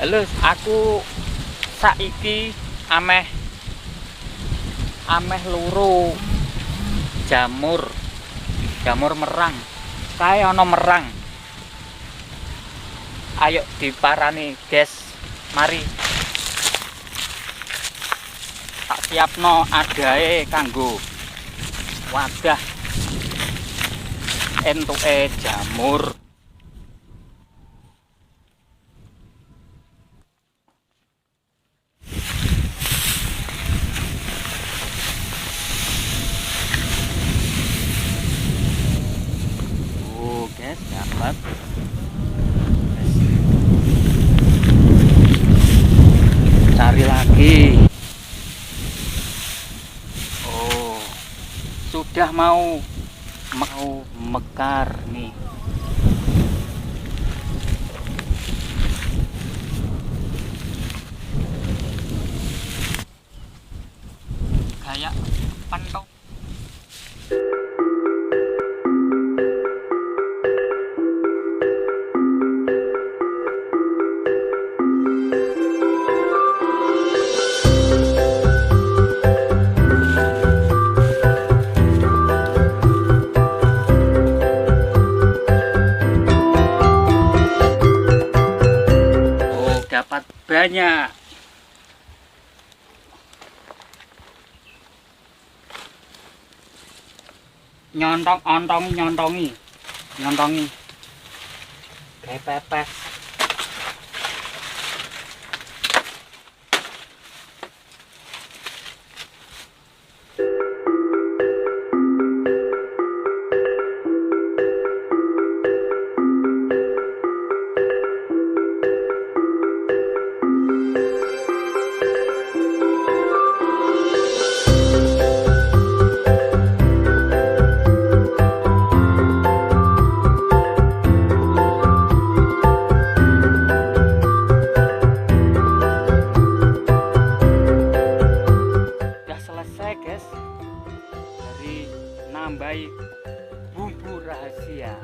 Halo, aku saiki ameh luru jamur merang. Kae ana merang. Ayo diparani, guys. Mari. Tak siapno adae kanggo wadah entuke jamur. Guys, dapat. Cari lagi. Oh, sudah mau mekar nih. Kayak pantok. Dapat banyak. Nyontongi kayak pepes. Guys, dari nambahi bumbu rahasia.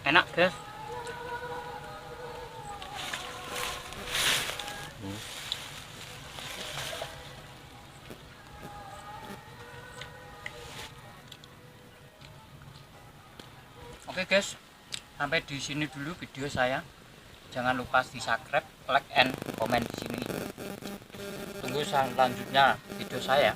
Enak, guys. Oke, guys. Sampai di sini dulu video saya. Jangan lupa di subscribe, like, and comment di sini. Tunggu selanjutnya video saya.